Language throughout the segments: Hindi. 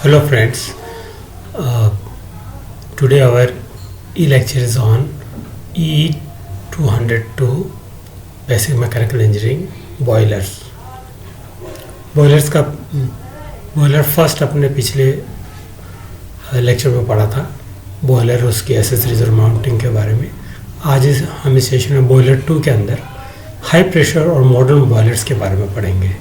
Hello friends, today our e-lecture is on E202 Basic Mechanical Engineering Boilers. Boiler first अपने पिछले लेक्चर में पढ़ा था, बॉयलर उसकी एसेसरीज और माउंटिंग के बारे में. आज हम इस सेशन में बॉयलर 2 के अंदर हाई प्रेशर और मॉडर्न बॉयलर्स के बारे में पढ़ेंगे.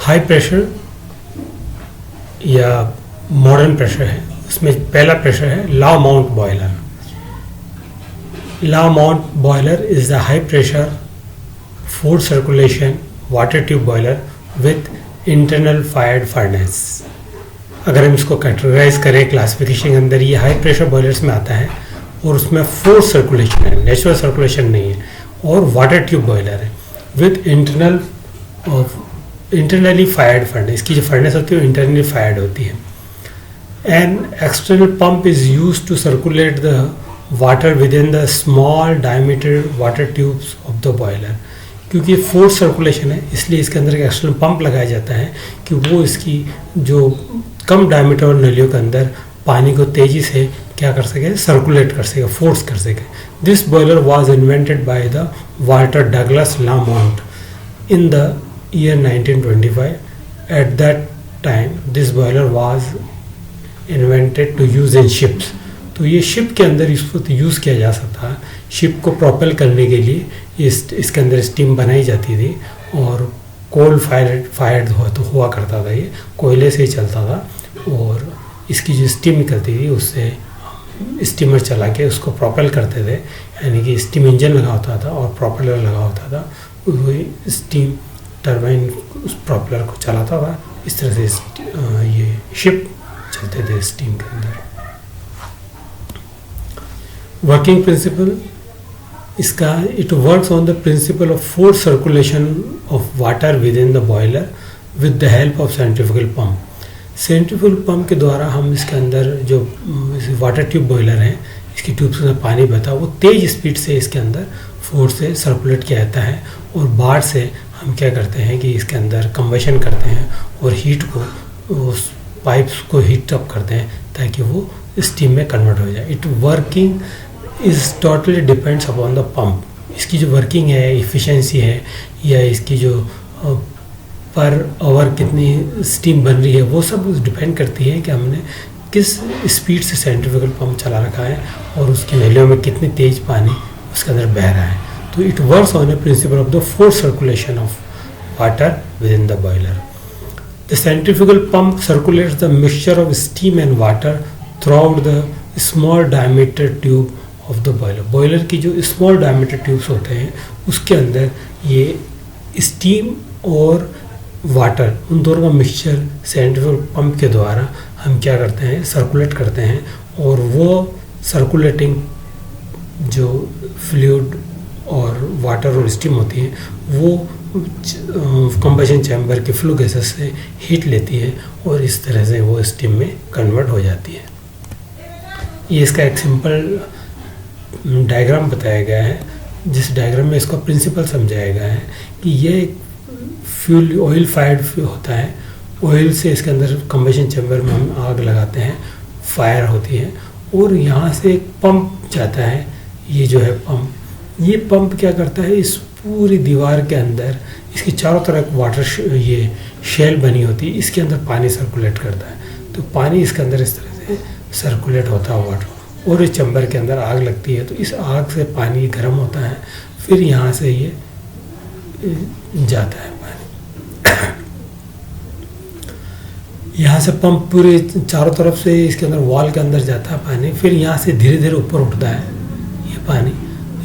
हाई प्रेशर या मॉडर्न प्रेशर है, उसमें पहला प्रेशर है law mount boiler. Law mount boiler is the high pressure food circulation water tube boiler with internal fired furnace. अगर हम इसको कैटेगराइज करें क्लासिफिकेशन के अंदर, ये हाई प्रेशर बॉयलर्स में आता है और उसमें फोर्स सर्कुलेशन है, नेचुरल सर्कुलेशन नहीं है, और वाटर ट्यूब बॉयलर है विथ इंटरनली फायर्ड फर्नेस. इसकी जो फर्नेस होती है वो इंटरनली फायर्ड होती है. An external pump is use to circulate the water within the small diameter water tubes of the boiler. क्योंकि फोर्स सर्कुलेशन है इसलिए इसके अंदर एक एक्सटर्नल पंप लगाया जाता है कि वो इसकी जो कम डायमीटर और नलियों के अंदर पानी को तेज़ी से क्या कर सके, सर्कुलेट कर सके, फोर्स कर सके. This boiler was invented by the Walter Douglas law mount in the year 1925. At that time this boiler was invented to use in ships. तो ये शिप के अंदर इसको यूज़ किया जा सकता है. शिप को प्रोपेल करने के लिए इसके अंदर स्टीम बनाई जाती थी और कोल फायर्ड हुआ करता था. ये कोयले से ही चलता था और इसकी जो स्टीम निकलती थी उससे स्टीमर चला के उसको प्रोपेल करते थे. यानी कि स्टीम इंजन लगा होता था और प्रोपेलर लगा होता था. वही स्टीम टरबाइन उस प्रोपेलर को चलाता था. इस तरह से ये शिप चलते थे स्टीम के अंदर. वर्किंग प्रिंसिपल इसका, it works on the principle of force circulation of water within the boiler with the help of centrifugal pump. Centrifugal pump के द्वारा हम इसके अंदर जो वाटर ट्यूब बॉयलर है, इसकी ट्यूब से पानी बहता वो तेज़ स्पीड से इसके अंदर फोर्स से सर्कुलेट किया जाता है और बाहर से हम क्या करते हैं कि इसके अंदर कंबशन करते हैं और हीट को उस पाइप्स को हीट अप करते हैं ताकि वो स्टीम में कन्वर्ट हो जाए. It working is totally depends upon the pump. इसकी जो वर्किंग है, इफ़िशेंसी है या इसकी जो पर आवर कितनी स्टीम बन रही है, वो सब डिपेंड करती है कि हमने किस स्पीड से सेंट्रीफ्यूगल पंप चला रखा है और उसकी नलियों में कितनी तेज़ पानी उसके अंदर बह रहा है. तो it works on A principal of the force circulation of water within the boiler. The centrifugal pump circulates the mixture of steam and water through out the small diameter tube of the boiler. Boiler की जो स्मॉल डायमीटर ट्यूब्स होते हैं उसके अंदर ये स्टीम और वाटर उन दोनों का मिक्सचर सेंट्रीफ्यूगल पंप के द्वारा हम क्या करते हैं, सर्कुलेट करते हैं और वो सर्कुलेटिंग जो फ्लूइड और वाटर और स्टीम होती है वो कंबशन चैम्बर के फ्लू गैसेस से हीट लेती है और इस तरह से वो स्टीम में कन्वर्ट हो जाती है. ये इसका एक सिंपल डायग्राम बताया गया है जिस डायग्राम में इसका प्रिंसिपल समझाया गया है कि ये फ्यूल ऑयल फायर्ड होता है. ऑयल से इसके अंदर कंबशन चैम्बर में हम आग लगाते हैं, फायर होती है और यहाँ से एक पंप जाता है. ये जो है पंप, ये पंप क्या करता है, इस पूरी दीवार के अंदर इसके चारों तरफ वाटर ये शेल बनी होती है, इसके अंदर पानी सर्कुलेट करता है. तो पानी इसके अंदर इस तरह से सर्कुलेट होता है वाटर और इस चैम्बर के अंदर आग लगती है. तो इस आग से पानी गर्म होता है, फिर यहाँ से ये जाता है पानी. यहाँ से पंप पूरे चारों तरफ से इसके अंदर वॉल के अंदर जाता है पानी, फिर यहाँ से धीरे धीरे ऊपर उठता है ये पानी.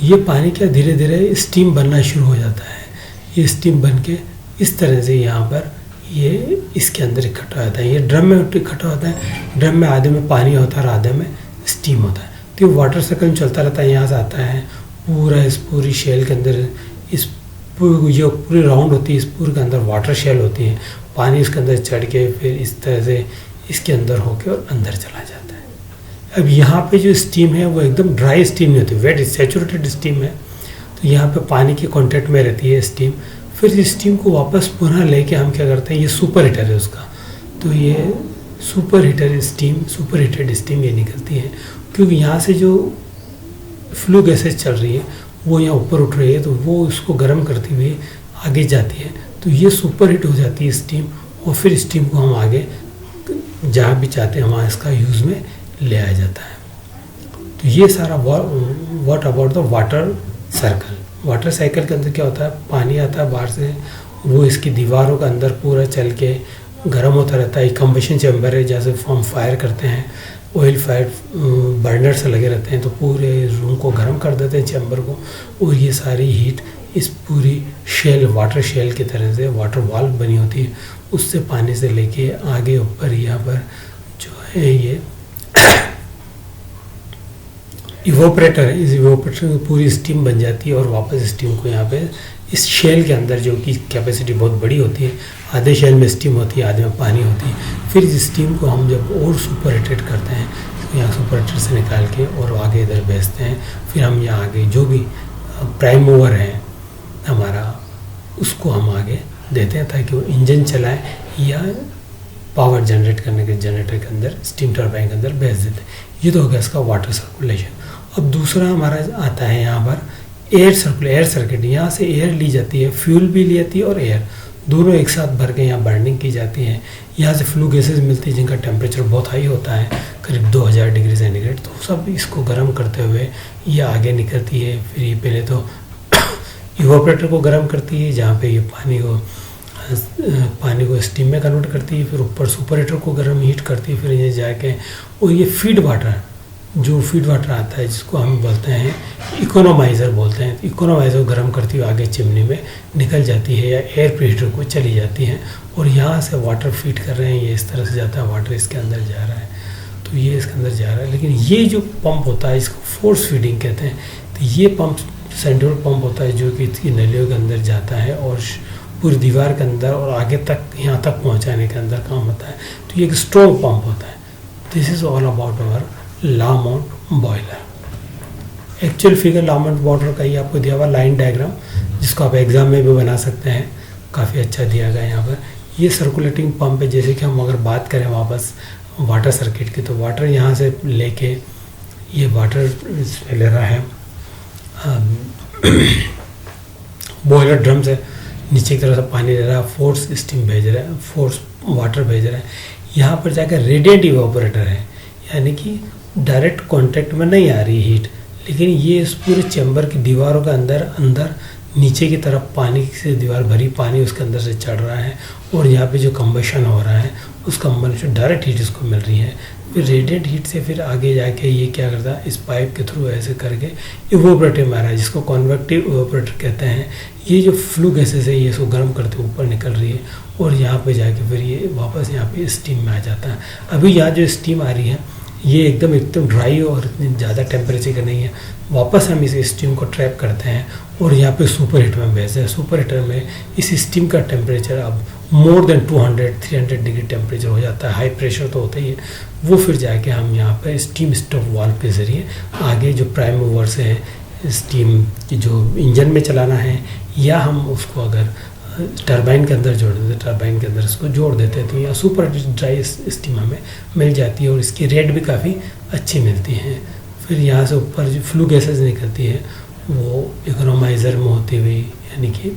ये पानी क्या धीरे धीरे स्टीम बनना शुरू हो जाता है. ये स्टीम बन के इस तरह से यहाँ पर ये इसके अंदर इकट्ठा होता है. ये ड्रम में इकट्ठा होता है. ड्रम में आधे में पानी होता है और आधे में स्टीम होता है. तो ये वाटर साइकिल चलता रहता है. यहाँ से आता है पूरा इस पूरी शेल के अंदर इस जो पूरी राउंड होती है, इस पूरे के अंदर वाटर शेल होती है, पानी इसके अंदर चढ़ के फिर इस तरह से इसके अंदर होके और अंदर चला जाता है। अब यहाँ पे जो स्टीम है वो एकदम ड्राई स्टीम नहीं होती, वेट सैचुरेटेड स्टीम है। तो यहाँ पे पानी के कांटेक्ट में रहती है स्टीम। फिर इस स्टीम को वापस पुनः लेके हम क्या करते हैं, ये सुपर हीटर है उसका, तो ये super heater steam, super heated steam ये निकलती है, क्योंकि यहाँ से जो फ्लू गैसेज चल रही है वो यहाँ ऊपर उठ रही है, तो वो उसको गर्म करती हुई आगे जाती है, तो ये सुपर हीट हो जाती है स्टीम, और फिर स्टीम को हम आगे जहाँ भी चाहते हैं वहाँ इसका यूज़ में ले आया जाता है। तो ये सारा what about the water circle. Water cycle के अंदर क्या होता है, पानी आता है बाहर से, वो इसकी दीवारों के अंदर पूरा चल के गर्म होता रहता है। कंबशन चैम्बर है, जैसे हम फायर करते हैं, ऑयल फायर बर्नर से लगे रहते हैं, तो पूरे रूम को गर्म कर देते हैं चैम्बर को, और ये सारी हीट इस पूरी शेल, वाटर शेल की तरह से वाटर वाल्व बनी होती है, उससे पानी से लेके आगे ऊपर यहाँ पर जो है ये इवोपरेटर है, इस इवोपरेटर में पूरी स्टीम बन जाती है, और वापस स्टीम को यहाँ पे इस शेल के अंदर, जो कि कैपेसिटी बहुत बड़ी होती है, आधे शेल में स्टीम होती है, आधे में पानी होती है, फिर इस स्टीम को हम जब और सुपर हीटेड करते हैं, तो यहाँ सुपर हीटर से निकाल के और आगे इधर भेजते हैं। फिर हम यहाँ आगे जो भी प्राइम मूवर है हमारा, उसको हम आगे देते हैं ताकि वो इंजन चलाए या पावर जनरेट करने के जनरेटर के अंदर, स्टीम टरबाइन के अंदर भेज देते हैं। ये तो हो गया इसका वाटर सर्कुलेशन। अब दूसरा हमारा आता है यहाँ पर एयर सर्किट। यहाँ से एयर ली जाती है, फ्यूल भी ली जाती है और एयर दोनों एक साथ भर के यहाँ बर्निंग की जाती है। यहाँ से फ्लू गैसेज मिलती है जिनका टेम्परेचर बहुत हाई होता है, करीब 2000 डिग्री सेंटीग्रेड। तो सब इसको गर्म करते हुए ये आगे निकलती है। फिर ये पहले तो इवोपरेटर को गर्म करती है, जहाँ पे ये पानी को स्टीम में कन्वर्ट करती है, फिर ऊपर सुपर हीटर को गर्म हीट करती है, फिर ये जाके और ये फीड वाटर, जो फीड वाटर आता है जिसको हम बोलते हैं इकोनोमाइज़र बोलते हैं, इकोनोमाइज़र को गर्म करती हुई आगे चिमनी में निकल जाती है या एयर प्रीहीटर को चली जाती है, और यहाँ से वाटर फीड कर रहे हैं, ये इस तरह से जाता है, वाटर इसके अंदर जा रहा है, तो ये इसके अंदर जा रहा है। लेकिन ये जो पंप होता है इसको फोर्स फीडिंग कहते हैं। तो ये पंप सेंट्रल पंप होता है जो कि इसकी नलियों के अंदर जाता है और पूरी दीवार के अंदर और आगे तक यहाँ तक पहुँचाने के अंदर काम होता है। तो ये एक स्ट्रॉन्ग पंप होता है। This is all about our Lamont boiler. Actual figure Lamont boiler का ही आपको दिया हुआ लाइन डायग्राम, जिसको आप एग्जाम में भी बना सकते हैं, काफ़ी अच्छा दिया गया है यहाँ पर। ये सर्कुलेटिंग पंप है। जैसे कि हम अगर बात करें वापस वाटर सर्किट की, तो वाटर यहाँ से लेके ये वाटर ले रहा है बॉयलर ड्रम से, नीचे की तरफ से पानी ले रहा है, फोर्स स्टीम भेज रहा है, फोर्स वाटर भेज रहा है। यहाँ पर जाकर रेडिएंट इवेपोरेटर है, यानी कि डायरेक्ट कांटेक्ट में नहीं आ रही हीट, लेकिन ये इस पूरे चैम्बर की दीवारों के अंदर नीचे की तरफ पानी से दीवार भरी, पानी उसके अंदर से चढ़ रहा है, और यहाँ पे जो कंबशन हो रहा है उस कंबशन डायरेक्ट हीट इसको मिल रही है। फिर रेडिएंट हीट से फिर आगे जाके ये क्या करता है, इस पाइप के थ्रू ऐसे करके इवेपोरेटर में आ रहा है, जिसको कन्वेक्टिव इवेपोरेटर कहते हैं। ये जो फ्लू गैसेस है ये इसको गर्म करते ऊपर निकल रही है, और यहाँ पे जाके फिर ये वापस यहाँ पे स्टीम में आ जाता है। अभी यहाँ जो स्टीम आ रही है ये एकदम ड्राई और इतनी ज़्यादा टेम्परेचर का नहीं है। वापस हम इस स्टीम को ट्रैप करते हैं और यहाँ पे सुपर हीटर में भेजते हैं। सुपर हीटर में इस स्टीम का टेम्परेचर अब मोर देन 200-300 डिग्री टेम्परेचर हो जाता है, हाई प्रेशर तो होता ही है। वो फिर जाके हम यहाँ पर स्टीम स्टॉप वाल्व के ज़रिए आगे जो प्राइम मूवर से है स्टीम जो इंजन में चलाना है, या हम उसको अगर टरबाइन के अंदर जोड़ देते, टरबाइन के अंदर इसको जोड़ देते हैं, तो यहाँ सुपर ड्राई स्टीम हमें मिल जाती है और इसकी रेट भी काफ़ी अच्छी मिलती है। फिर यहाँ से ऊपर जो फ्लू गैसेज निकलती है वो इकोनोमाइज़र में होती हुई, यानी कि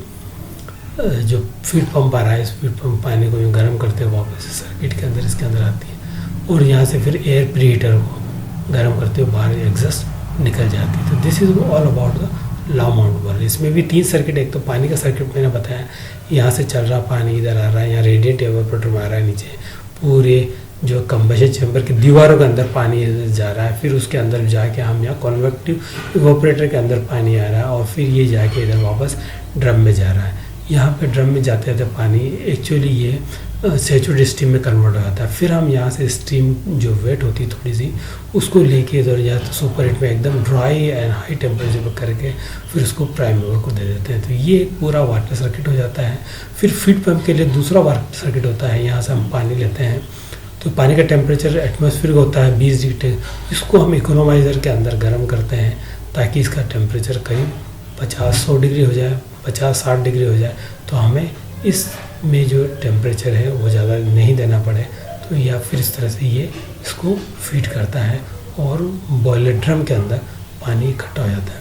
जो फीड पंप आ रहा है, इस फीड पंप पानी को जो गर्म करते हुए वापस सर्किट के अंदर इसके अंदर आती है, और यहाँ से फिर एयर प्रीहीटर को गर्म करते हुए बाहर एग्जॉस्ट निकल जाती है। तो this is all about the Lamont boiler. इसमें भी 3 सर्किट, एक तो पानी का सर्किट मैंने बताया, यहाँ से चल रहा पानी इधर आ रहा है, यहाँ रेडिएंट इवेपोरेटर में आ रहा है, नीचे पूरे जो कंबशन चैम्बर की दीवारों के अंदर पानी जा रहा है, फिर उसके अंदर जाके हम यहाँ कन्वेक्टिव इवेपोरेटर के अंदर पानी आ रहा है, और फिर ये जाके इधर वापस ड्रम में जा रहा है। यहाँ पे ड्रम में जाते जाते पानी एक्चुअली ये सैचुरेटेड स्टीम में कन्वर्ट हो जाता है। फिर हम यहाँ से स्टीम जो वेट होती है थोड़ी सी, उसको लेके इधर या तो सुपर हीट में एकदम ड्राई एंड हाई टेम्परेचर पर करके फिर उसको प्राइम मूवर को दे देते हैं। तो ये एक पूरा वाटर सर्किट हो जाता है। फिर फीड पंप के लिए दूसरा वाटर सर्किट होता है। यहाँ से हम पानी लेते हैं, तो पानी का टेम्परेचर एटमॉस्फेयर होता है 20 डिग्री। इसको हम इकोनोमाइज़र के अंदर गर्म करते हैं ताकि इसका टेम्परेचर करीब 50-100 डिग्री हो जाए, 50-60 डिग्री हो जाए। तो हमें इसमें जो टेम्परेचर है वो ज़्यादा नहीं देना पड़े। तो या फिर इस तरह से ये इसको फीड करता है और बॉयलर ड्रम के अंदर पानी इकट्ठा हो जाता है।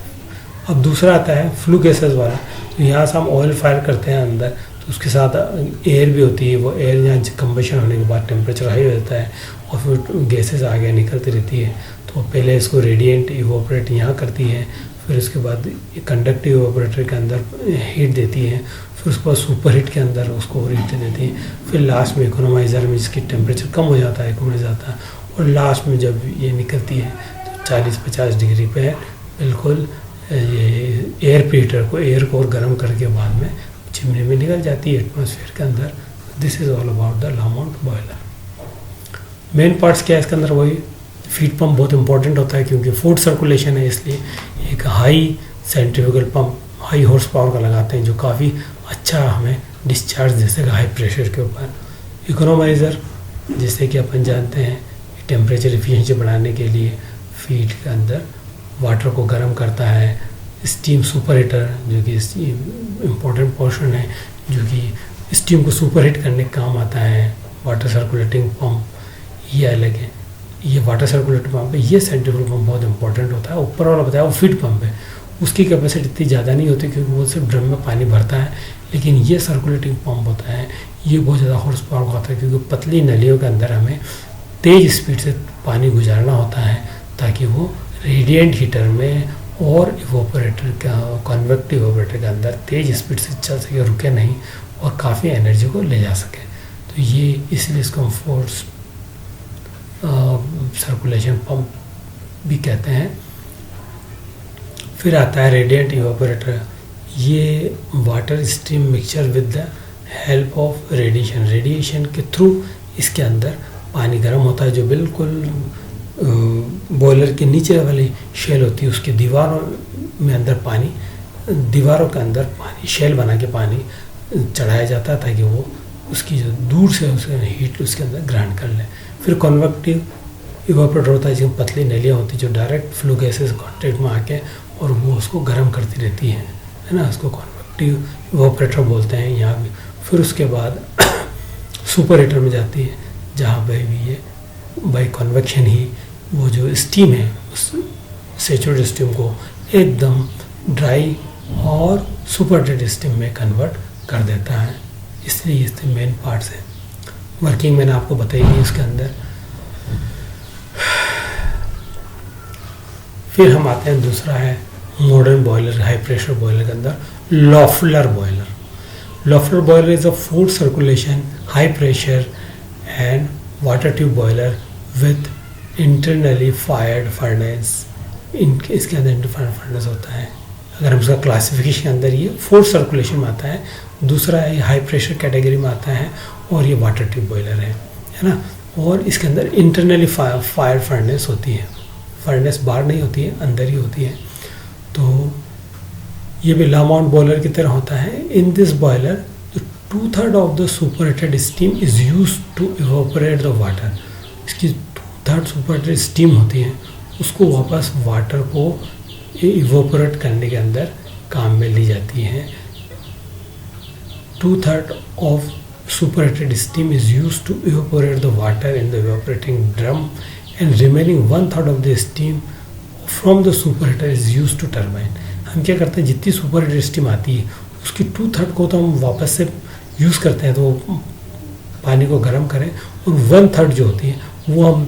अब दूसरा आता है फ्लू गैसेस वाला। तो यहाँ से हम ऑयल फायर करते हैं अंदर, तो उसके साथ एयर भी होती है। वो एयर यहाँ कंबशन होने के बाद टेम्परेचर हाई हो जाता है और फिर गैसेस आगे निकलती रहती है। तो पहले इसको रेडिएंट इवोपरेट यहाँ करती है, फिर उसके बाद कंडक्टिव इवोपरेटर के अंदर हीट देती है, फिर उसके बाद सुपर हीट के अंदर उसको हीट देती है, फिर लास्ट में इकोनोमाइज़र में जिसकी टेम्परेचर कम हो जाता है, इकोनोमाइज जाता है, और लास्ट में जब ये निकलती है तो 40-50 डिग्री पे बिल्कुल ये एयर को और गर्म करके बाद में चिमनी में निकल जाती है एटमॉस्फेयर के अंदर। This is all about the Lamont boiler. Main parts क्या है इसके अंदर? वही फीड पंप बहुत इंपॉर्टेंट होता है क्योंकि फूड सर्कुलेशन है, इसलिए एक high centrifugal pump high horse power का लगाते हैं जो काफ़ी अच्छा हमें डिस्चार्ज दे सकेगा हाई प्रेशर के ऊपर। इकोनोमाइज़र जैसे कि अपन जानते हैं टेम्परेचर एफिशिएंसी बढ़ाने के लिए फीड के अंदर वाटर को गर्म करता है। स्टीम सुपर हीटर जो कि इम्पोर्टेंट पोर्शन है, जो कि स्टीम को सुपर हीट करने का काम आता है। वाटर सर्कुलेटिंग पंप ये अलग है, ये वाटर सर्कुलेटिंग पंप है। ये सेंट्रीफ्यूगल पंप बहुत इंपॉर्टेंट होता है। ऊपर वाला बताया वो फीड पंप है, उसकी कैपेसिटी इतनी ज़्यादा नहीं होती क्योंकि वो सिर्फ ड्रम में पानी भरता है। लेकिन ये सर्कुलेटिंग पंप होता है, ये बहुत ज़्यादा हॉर्स पावर का होता है क्योंकि पतली नलियों के अंदर हमें तेज़ स्पीड से पानी गुजारना होता है ताकि वो रेडिएंट हीटर में और इवोपरेटर का कन्वेक्टिव इवोपरेटर के अंदर तेज़ स्पीड से चल सके, रुके नहीं और काफ़ी एनर्जी को ले जा सके। तो ये इसलिए इसको हम फोर्स सर्कुलेशन पंप भी कहते हैं। फिर आता है रेडिएंट इवोपरेटर। ये water steam mixture with the help of radiation के थ्रू इसके अंदर पानी गर्म होता है, जो बिल्कुल बॉयलर के नीचे वाली शेल होती है उसकी दीवारों में अंदर पानी, दीवारों के अंदर पानी शेल बना के पानी चढ़ाया जाता है ताकि वो उसकी जो दूर से उसके हीट उसके अंदर ग्राइंड कर ले। फिर कन्वेक्टिव इवोपरेटर होता है जिसमें पतली नलियाँ होती हैं जो डायरेक्ट फ्लू गैसेस कॉन्टेक्ट में आके और वो उसको गर्म करती रहती है ना, उसको कन्वेक्टिव इवोपरेटर बोलते हैं यहाँ भी। फिर उसके बाद सुपर हीटर में जाती है जहाँ पर भी ये बाई कन्वेक्शन ही वो जो स्टीम है उस सैचुरेटेड स्टीम को एकदम ड्राई और सुपर हीटेड स्टीम में कन्वर्ट कर देता है। इसलिए इसके मेन पार्ट्स हैं। वर्किंग मैंने आपको बताई है इसके अंदर। फिर हम आते हैं, दूसरा है modern boiler, high pressure boiler के अंदर Loeffler boiler. Loeffler boiler is a food circulation high pressure and water tube boiler with internally fired furnace. इसके अंदर इंटरनल फर्नेस होता है। अगर हम उसका क्लासिफिकेशन के अंदर ये फूड सर्कुलेशन में आता है, दूसरा है हाई प्रेशर कैटेगरी में आता है और ये वाटर ट्यूब बॉयलर है ना। और इसके अंदर इंटरनली फायर फर्नेस होती है, फर्नेस बाहर नहीं होती है, अंदर ही होती है। तो ये भी लामाउंट बॉयलर की तरह होता है। In this boiler 2/3 of the super heated steam is use to evaporate the water. इसकी 2/3 सुपर हीटेड स्टीम होती है, उसको वापस वाटर को इवोपरेट करने के अंदर काम में ली जाती है। 2/3 of superheated steam is used to evaporate the water in the evaporating drum and remaining 1/3 of the steam from the superheater is used to turbine। हम क्या करते हैं, जितनी सुपरहीटेड स्टीम आती है उसकी 2/3 को तो हम वापस से यूज़ करते हैं तो पानी को गर्म करें, और 1/3 जो होती है वो हम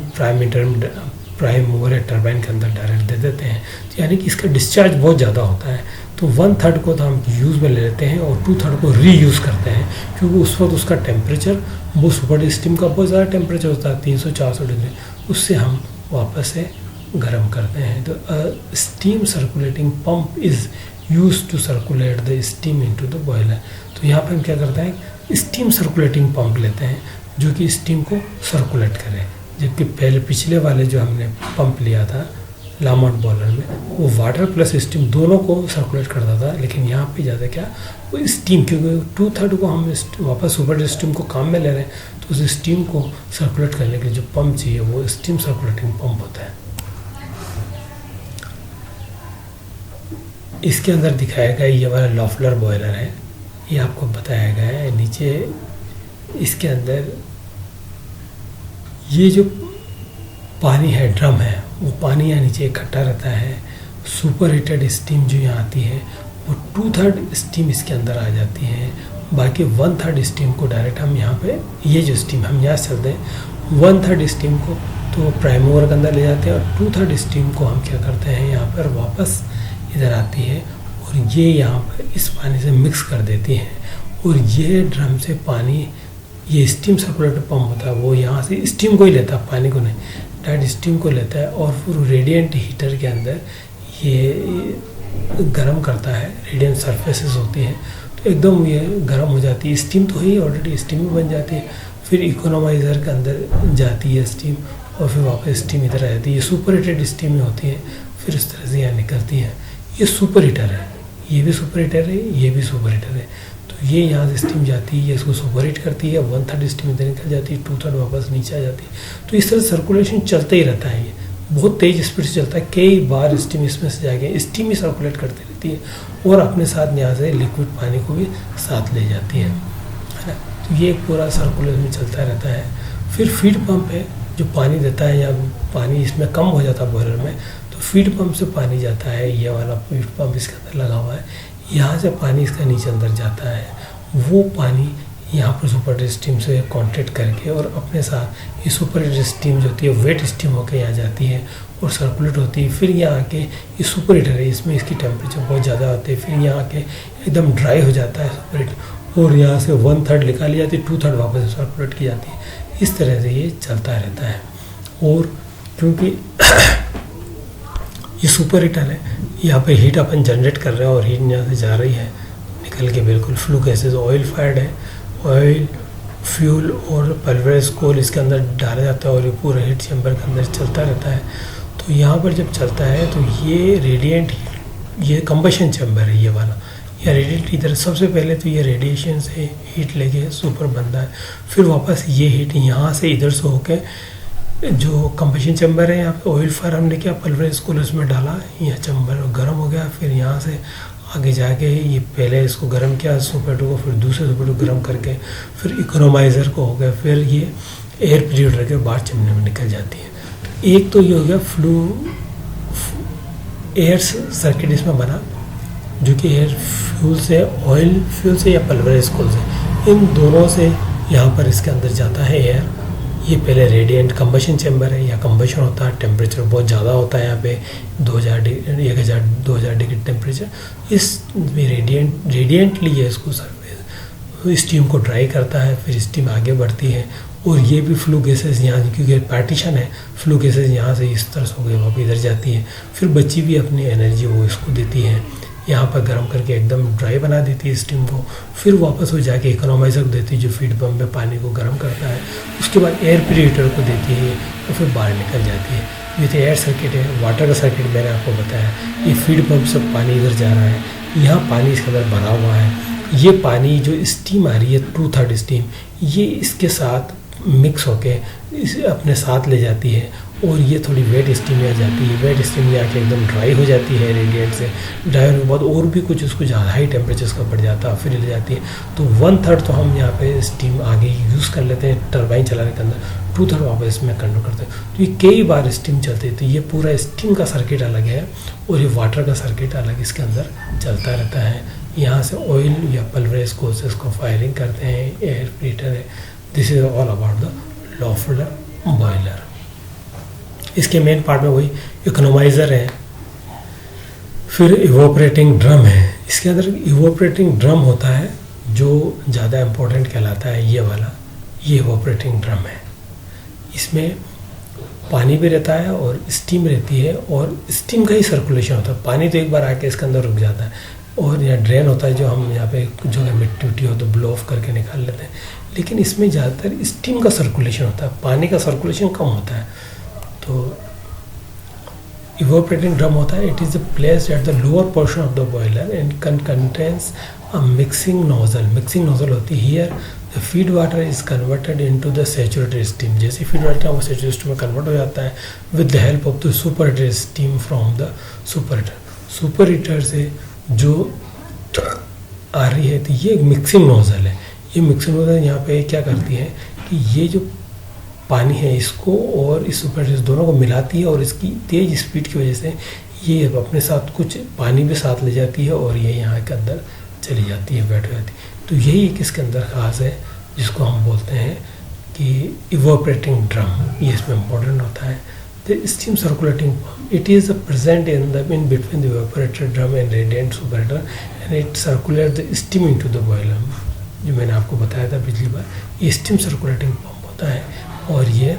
प्राइम मूवर या टर्बाइन के अंदर डायरेक्ट दे देते हैं। तो यानी कि इसका डिस्चार्ज बहुत ज़्यादा होता है। तो 1/3 को तो हम यूज़ में ले लेते हैं और 2/3 को रीयूज़ करते हैं क्योंकि उस वक्त उसका टेम्परेचर वो सुपर स्टीम का बहुत ज़्यादा टेम्परेचर होता है 300-400 डिग्री, उससे हम वापस से गर्म करते हैं। तो steam circulating pump is use to circulate the steam into the boiler. तो यहाँ पर हम क्या करते हैं, स्टीम सर्कुलेटिंग पंप लेते हैं जो कि स्टीम को सर्कुलेट करे, जबकि पहले पिछले वाले जो हमने पंप लिया था लामोट बॉयलर में वो वाटर प्लस स्टीम दोनों को सर्कुलेट करता था, लेकिन यहाँ पे ज़्यादा क्या वो स्टीम, क्योंकि 2/3 को हम वापस सुपर स्टीम को काम में ले रहे हैं, तो उस स्टीम को सर्कुलेट करने के लिए जो पंप चाहिए वो स्टीम सर्कुलेटिंग पंप होता है। इसके अंदर दिखाया गया ये वाला लॉफलर बॉयलर है, ये आपको बताया गया है। नीचे इसके अंदर ये जो पानी है, ड्रम है, वो पानी यहाँ नीचे इकट्ठा रहता है। सुपर हीटेड स्टीम जो यहाँ आती है वो 2/3 स्टीम इसके अंदर आ जाती है, बाकी 1/3 स्टीम को डायरेक्ट हम यहाँ पे, ये जो स्टीम हम यहाँ से चलते हैं 1/3 स्टीम को तो प्राइम मूवर के अंदर ले जाते हैं, और 2/3 स्टीम को हम क्या करते हैं यहाँ पर वापस इधर आती है और ये यहाँ पर इस पानी से मिक्स कर देती है। और ये ड्रम से पानी, ये स्टीम सर्कुलेटर पंप होता है, वो यहाँ से स्टीम को ही लेता है, पानी को नहीं, डायरेक्ट स्टीम को लेता है और फिर रेडिएंट हीटर के अंदर ये गर्म करता है। रेडिएंट सरफेसेस होती हैं तो एकदम ये गर्म हो जाती है, स्टीम तो ही ऑलरेडी स्टीम ही बन जाती है, फिर इकोनोमाइज़र के अंदर जाती है स्टीम और फिर वापस स्टीम इधर आ जाती है। ये सुपर हीटेड स्टीम होती है, फिर इस तरह से यहाँ निकलती है। ये सुपर हीटर है, ये भी सुपर हीटर है, ये भी सुपर हीटर है। तो ये यहाँ से स्टीम जाती है, ये इसको सुपर हीट करती है, 1/3 स्टीम इधर निकल जाती है, 2/3 वापस नीचे आ जाती है। तो इस तरह सर्कुलेशन चलता ही रहता है, ये बहुत तेज स्पीड से चलता है। कई बार स्टीम इसमें से जाके स्टीम ही सर्कुलेट करती रहती है और अपने साथ यहाँ से लिक्विड पानी को भी साथ ले जाती है ना। तो ये पूरा सर्कुलेशन चलता रहता है। फिर फीड पंप है जो पानी देता है, या पानी इसमें कम हो जाता है बॉयलर में तो फीड पंप से पानी जाता है। ये वाला फीड पंप इसके अंदर लगा हुआ है, यहाँ से पानी इसका नीचे अंदर जाता है। वो पानी यहाँ पर सुपर स्टीम से कॉन्टैक्ट करके और अपने साथ ये सुपर स्टीम जो होती है वेट स्टीम होकर यहाँ जाती है और सर्कुलेट होती है। फिर यहाँ आके ये सुपर हीटर है, इसमें इसकी टेम्परेचर बहुत ज़्यादा होती है, फिर यहाँ आके एकदम ड्राई हो जाता है सुपर हीटर और यहाँ से 1/3 निकाली जाती है, 2/3 वापस सर्कुलेट की जाती है। इस तरह से ये चलता रहता है। और क्योंकि ये सुपर हीटर है, यहाँ पे हीट अपन जनरेट कर रहे हैं और हीट यहाँ से जा रही है निकल के, बिल्कुल फ्लू गैसेज ऑयल फायर्ड है, ऑयल फ्यूल और पल्वराइज कोल इसके अंदर डाला जाता है और ये पूरा हीट चैम्बर के अंदर चलता रहता है। तो यहाँ पर जब चलता है तो ये रेडिएंट, ये कंबशन चैम्बर है ये वाला, या रेडिएंट इधर सबसे पहले तो ये रेडिएशन से हीट लेके सुपर बनता है, फिर वापस ये हीट यहाँ से इधर से होके जो कंबशन चैम्बर है, यहाँ पे ऑयल फायर हमने क्या पल्वराइज कोल उसमें डाला, यह चैम्बर गर्म हो गया, फिर यहाँ से आगे जाके ये पहले इसको गर्म किया सुपर को, फिर दूसरे सुपर को गर्म करके फिर इकोनोमाइज़र को हो गया, फिर ये एयर प्यूरिफायर के बाहर चिमनी में निकल जाती है। तो एक तो ये हो गया एयर सर्किट इसमें बना, जो कि एयर फ्यूल से, ऑयल फ्यूल से या पल्वराइज कोल से, इन दोनों से यहाँ पर इसके अंदर जाता है एयर। ये पहले रेडिएंट कंबशन चैम्बर है, या कंबशन होता है, टेम्परेचर बहुत ज़्यादा होता है यहाँ पे 2000 डिग्री टेम्परेचर। इस रेडिएंटली ये इसको स्टीम को ड्राई करता है, फिर स्टीम आगे बढ़ती है और ये भी फ्लू गैसेस यहाँ, क्योंकि पार्टीशन है, फ्लू गैसेस यहाँ से इस तरह से हो गए वापस इधर जाती है, फिर बच्ची भी अपनी एनर्जी वो इसको देती है, यहाँ पर गर्म करके एकदम ड्राई बना देती है स्टीम को, फिर वापस वो जाके इकोनोमाइज़र को देती है जो फीड पंप में पानी को गर्म करता है, उसके बाद एयर प्यूरिफायर को देती है और फिर बाहर निकल जाती है। ये तो एयर सर्किट है। वाटर का सर्किट मैंने आपको बताया, ये फीड पंप से पानी इधर जा रहा है, यहाँ पानी इसके अंदर भरा हुआ है, ये पानी जो स्टीम आ रही है 2/3 स्टीम, ये इसके साथ मिक्स होके इसे अपने साथ ले जाती है और ये थोड़ी वेट स्टीम में आ जाती है। वेट स्टीम में आके एकदम ड्राई हो जाती है रेडिएंट से, ड्राई होने के बाद और भी कुछ उसको ज़्यादा हाई टेम्परेचर का बढ़ जाता है, फिर ले जाती है। तो 1/3 तो हम यहाँ पे स्टीम आगे यूज़ कर लेते हैं टरबाइन चलाने के अंदर, 2/3 वापस इसमें कंट्रोल करते हैं। तो ये कई बार स्टीम चलती है, तो ये पूरा स्टीम का सर्किट अलग है और ये वाटर का सर्किट अलग इसके अंदर चलता रहता है। यहाँ से ऑयल या पल्वराइज कोल से इसको फायरिंग करते हैं, एयर प्यूरिफायर है। This is all about the Loeffler boiler. इसके मेन पार्ट में वही इकोनोमाइज़र है, फिर इवोपरेटिंग ड्रम है। इसके अंदर इवोपरेटिंग ड्रम होता है जो ज़्यादा इम्पोर्टेंट कहलाता है, ये वाला, ये इवोपरेटिंग ड्रम है। इसमें पानी भी रहता है और स्टीम रहती है और स्टीम का ही सर्कुलेशन होता है। पानी तो एक बार आके इसके अंदर रुक जाता है, और यहाँ ड्रेन होता है जो हम यहाँ पे जो है मिट्टी उट्टी हो तो ब्लो ऑफ करके निकाल लेते हैं। लेकिन इसमें ज़्यादातर स्टीम का सर्कुलेशन होता है, पानी का सर्कुलेशन कम होता है। तो evaporating drum होता है, it is placed at the lower portion of the boiler and contains a mixing nozzle. Mixing nozzle होती है, here the feed water is converted into the saturated steam. जैसे feed water वो saturated steam में convert हो जाता है with the help of the superheated steam from the superheater. superheater से जो आ रही है तो ये मिक्सिंग नोजल है। ये मिक्सिंग नोजल यहाँ पे क्या करती है कि ये जो पानी है इसको और इस सुपर दोनों को मिलाती है और इसकी तेज़ स्पीड की वजह से ये अपने साथ कुछ पानी भी साथ ले जाती है और ये यहाँ के अंदर चली जाती है, बैठ जाती है। तो यही एक इसके अंदर खास है जिसको हम बोलते हैं कि इवोपरेटिंग ड्रम, ये इसमें इम्पोर्टेंट होता है। The steam circulating pump, it is present in between the evaporated drum and radiant superheater and it circulate the steam into the boiler. जो मैंने आपको बताया था पिछली बार, ये स्टीम सर्कुलेटिंग पम्प होता है और ये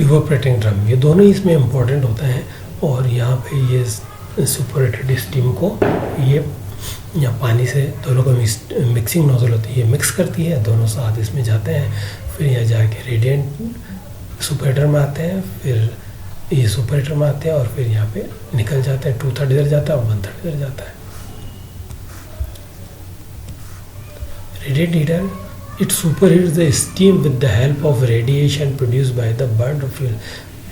इवोपरेटिंग ड्रम, ये दोनों ही इसमें इम्पोर्टेंट होते हैं। और यहाँ पे ये सुपरहीटेड स्टीम को ये या पानी से दोनों को मिक्सिंग नोजल होती है, ये मिक्स करती है, दोनों साथ इसमें जाते हैं, फिर यहाँ जाके रेडिएंट सुपरहीटर में आते हैं, फिर ये सुपरहीटर में आते हैं और फिर यहाँ पे निकल जाते हैं। 2/3 इधर जाता है और 1/3 इधर जाता है। Radiant heater, it superheats the steam with the help of radiation produced by the burnt fuel,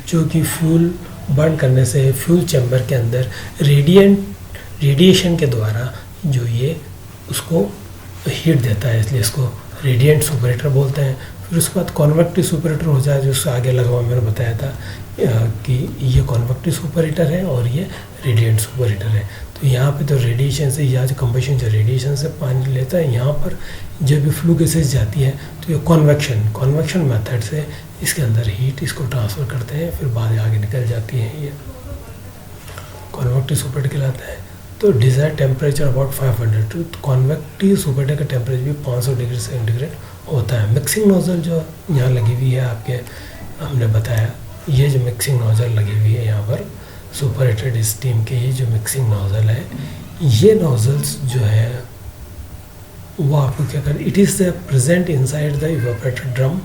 जो कि फ्यूल बर्न करने से फ्यूल चैम्बर के अंदर रेडिएशन के द्वारा जो ये उसको हीट देता है, इसलिए इसको रेडिएंट सुपरहेटर बोलते हैं। फिर उसके बाद कॉन्वेक्टिव सुपरहेटर हो जाए, जो उससे आगे लगा हुआ मैंने बताया था कि ये कॉन्वेक्टिव सुपरहेटर है और ये रेडिएंट सुपरहेटर है। तो यहाँ पे तो रेडिएशन से या जो कंबशन जो रेडिएशन से पानी लेता है, यहाँ पर जब भी फ्लू गैसेस जाती है तो ये कॉन्वेक्शन मेथड से इसके अंदर हीट इसको ट्रांसफ़र करते हैं, फिर बाद आगे निकल जाती है, ये कॉन्वेक्टिव सुपरहेटर कहलाता है। तो डिज़ायर टेम्परेचर अबाउट 500, तो कॉन्वेक्टिव सुपरहेटर का टेम्परेचर भी 500 डिग्री सेंटीग्रेड होता है। मिक्सिंग नोजल जो यहाँ लगी हुई है आपके, हमने बताया ये जो मिक्सिंग नोजल लगी हुई है यहाँ पर सुपरहेटेड स्टीम के, ये जो मिक्सिंग नोजल है, ये नोजल्स जो है वो आपको क्या कर, it is present inside the evaporated drum,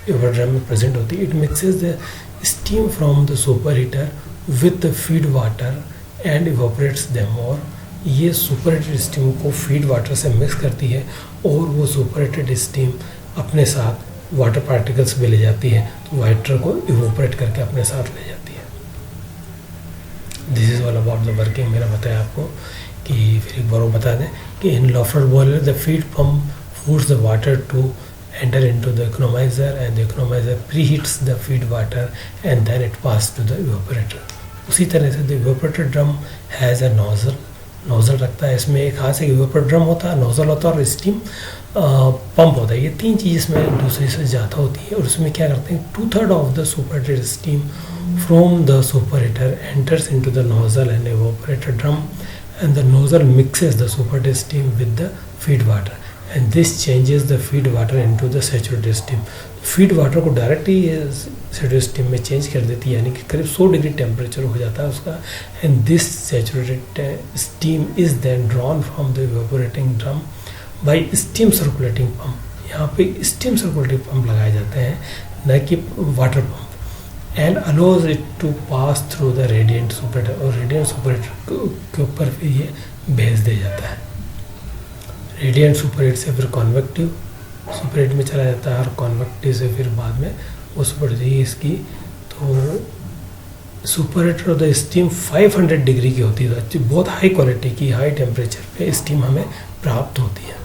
drum में प्रेजेंट होती है। It mixes the steam from the superheater with the feed water and evaporates them, और ये सुपरहेटेड स्टीम को फीड वाटर से मिक्स करती है और वो सुपरहेटेड स्टीम अपने साथ वाटर पार्टिकल्स भी ले जाती है, तो वाटर को इवोपरेट करके अपने साथ ले जाती है। This is all about the working. मैंने बताया आपको कि फिर एक बार वो बता दें कि in Loeffler boiler the feed pump feeds the water to enter into the economizer and the economizer preheats the feed water and then it passes to the evaporator. उसी तरह से the evaporator drum has a nozzle रखता है, इसमें एक खास एक evaporator drum होता है, nozzle होता है और steam पंप होता है। ये तीन चीज़ इसमें दूसरे से ज़्यादा होती है और उसमें क्या करते हैं, 2/3 of the superheated steam from the superheater enters into the nozzle and evaporator drum and the nozzle mixes the superheated steam with the feed water and this changes the feed water into the saturated steam. Feed water को डायरेक्ट ही सैचुरेटेड स्टीम में चेंज कर देती है, यानी कि करीब 100 डिग्री टेम्परेचर हो जाता है उसका। And this saturated steam is then drawn from the evaporating drum by steam circulating pump. यहाँ पे स्टीम सर्कुलेटिंग पंप लगाए जाते हैं, न कि water pump. And allows it to pass through the radiant superheater, और रेडिएंट सुपरहेटर के ऊपर फिर ये भेज दिया जाता है। रेडिएंट सुपरहेट से फिर कॉन्वेक्टिव सुपरहेट में चला जाता है और कॉन्वेक्टिव से फिर बाद में वो सुपरहेट है इसकी। तो सुपरहेटर ऑफ द स्टीम 500 डिग्री की होती है, तो बहुत हाई क्वालिटी की हाई टेम्परेचर पे स्टीम हमें प्राप्त होती है।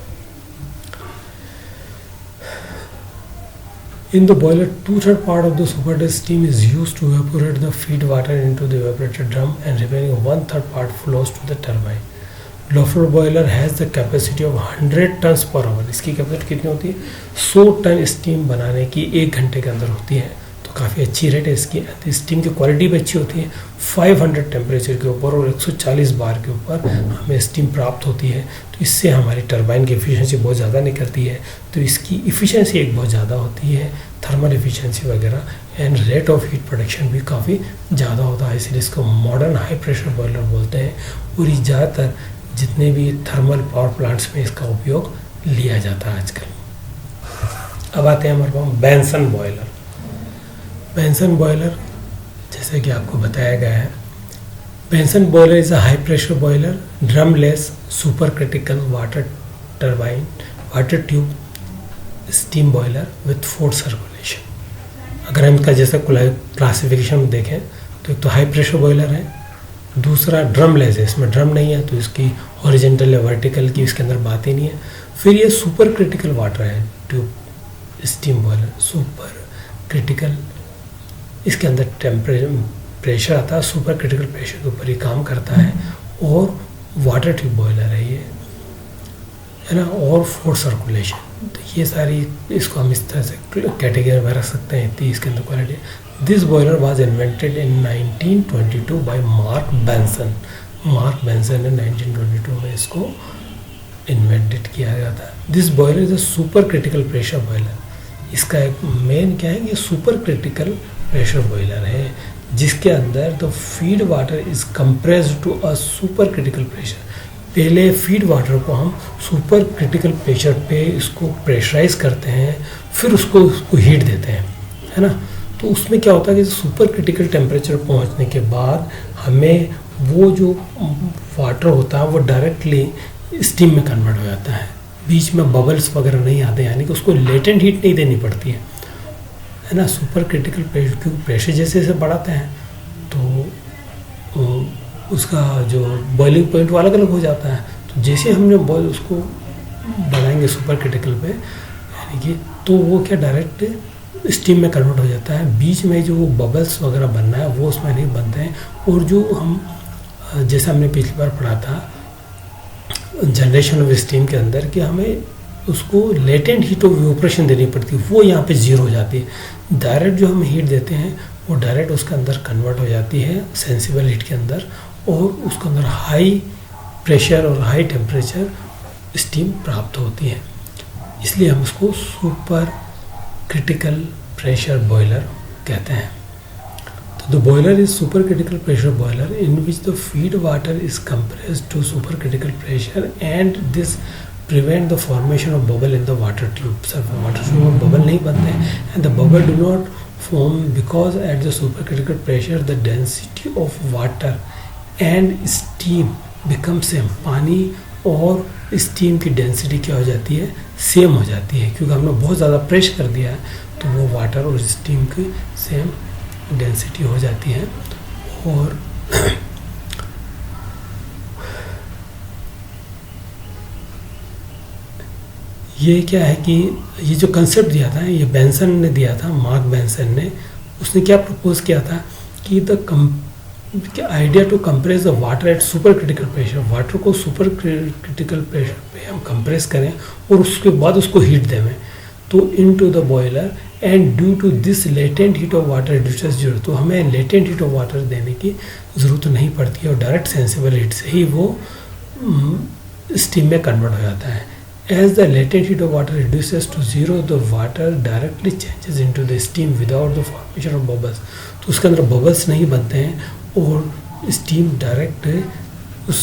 In the boiler, 2/3 part of the superheated steam is used to evaporate the feed water into the evaporated drum and remaining 1/3 part flows to the turbine. Loeffler boiler has the capacity of 100 tons per hour. इसकी कैपेसिटी कितनी होती है, 100 टन स्टीम बनाने की 1 घंटे के अंदर होती है। तो काफ़ी अच्छी रेट है इसकी। स्टीम की क्वालिटी भी अच्छी होती है। 500 टेम्परेचर के ऊपर और 140 बार के ऊपर हमें स्टीम प्राप्त होती है। तो इससे हमारी टरबाइन की एफिशिएंसी बहुत ज़्यादा निकलती है। तो इसकी एफिशिएंसी एक बहुत ज़्यादा होती है, थर्मल एफिशिएंसी वगैरह, and rate of heat production भी काफ़ी ज़्यादा होता है। इसलिए इसको मॉडर्न हाई प्रेशर बॉयलर बोलते हैं। और ये ज़्यादातर जितने भी थर्मल पावर प्लांट्स में इसका उपयोग लिया जाता है आजकल। अब आते हैं हमारे पास बेंसन बॉयलर। बेंसन बॉयलर जैसे कि आपको बताया गया है, Benson boiler is a high pressure boiler, drumless super critical water turbine water tube steam boiler with force circulation. अगर हम इसका जैसे क्लासिफिकेशन में देखें तो एक तो हाई प्रेशर बॉयलर है, दूसरा ड्रमलेस है, इसमें ड्रम नहीं है तो इसकी हॉरिजॉन्टल या वर्टिकल की इसके अंदर बात ही नहीं है। फिर ये सुपर क्रिटिकल वाटर है tube steam boiler, super critical, इसके अंदर प्रेशर आता है, सुपर क्रिटिकल प्रेशर के ऊपर ही काम करता है। और वाटर ट्यूब बॉयलर है ये, है ना, और फोर्स सर्कुलेशन। तो ये सारी इसको हम इस तरह से कैटेगरी में रख सकते हैं, इतनी इसके अंदर quality. This boiler was invented in 1922 bye mark Benson. Mark Benson ने 1922 में इसको इन्वेंटेड किया गया था। This boiler is a super critical pressure boiler. इसका एक मेन क्या है कि सुपर क्रिटिकल प्रेशर बॉयलर है जिसके अंदर the feed water is compressed to a super critical pressure. पहले फीड वाटर को हम सुपर क्रिटिकल प्रेशर पे इसको प्रेशराइज करते हैं, फिर उसको हीट देते हैं, है ना। तो उसमें क्या होता है कि सुपर क्रिटिकल टेम्परेचर पहुंचने के बाद हमें वो जो वाटर होता है वो डायरेक्टली स्टीम में कन्वर्ट हो जाता है। बीच में बबल्स वगैरह नहीं आते, यानी कि उसको लेटेंट हीट नहीं देनी पड़ती है ना। सुपर क्रिटिकल प्रेशर क्योंकि प्रेशर जैसे जैसे बढ़ाते हैं तो उसका जो बॉइलिंग पॉइंट वो अलग अलग हो जाता है। तो जैसे हमने बॉयल उसको बढ़ाएंगे सुपर क्रिटिकल पे, यानी कि तो वो क्या डायरेक्ट स्टीम में कन्वर्ट हो जाता है। बीच में जो बबल्स वगैरह बनना है वो उसमें नहीं बनते हैं। और जो हम जैसे हमने पिछली बार पढ़ा था जनरेशन ऑफ स्टीम के अंदर कि हमें उसको लेटेंट हीट ऑफ इवेपोरेशन देनी पड़ती है, वो यहाँ पे जीरो हो जाती है। डायरेक्ट जो हम हीट देते हैं वो डायरेक्ट उसके अंदर कन्वर्ट हो जाती है सेंसिबल हीट के अंदर, और उसके अंदर हाई प्रेशर और हाई टेम्परेचर स्टीम प्राप्त होती है। इसलिए हम उसको सुपर क्रिटिकल प्रेशर बॉयलर कहते हैं। तो the boiler is super critical pressure boiler in which the feed water is compressed to super critical pressure and this prevent the formation of bubble in the water tube. Water tube में bubble नहीं बनते हैं, and the bubble do not form because at the supercritical pressure the density of water and steam become same. पानी और स्टीम की डेंसिटी क्या हो जाती है, सेम हो जाती है, क्योंकि हमने बहुत ज़्यादा प्रेस कर दिया है तो वो वाटर और स्टीम की सेम डेंसिटी हो जाती है। और ये क्या है कि ये जो कंसेप्ट दिया था ये बेंसन ने दिया था, मार्क बेंसन ने। उसने क्या प्रपोज किया था कि the idea to compress the water at super critical pressure. Water को सुपर क्रिटिकल प्रेशर पे हम कंप्रेस करें और उसके बाद उसको हीट देवें तो into the boiler, and due to this latent heat of water reduces zero. तो हमें लेटेंट हीट ऑफ वाटर देने की ज़रूरत नहीं पड़ती है और डायरेक्ट सेंसिबल हीट से ही वो स्टीम में कन्वर्ट हो जाता है। As the latent heat of water reduces to zero, the water directly changes into the steam without the formation of bubbles. तो उसके अंदर बबल्स नहीं बनते हैं और स्टीम डायरेक्ट उस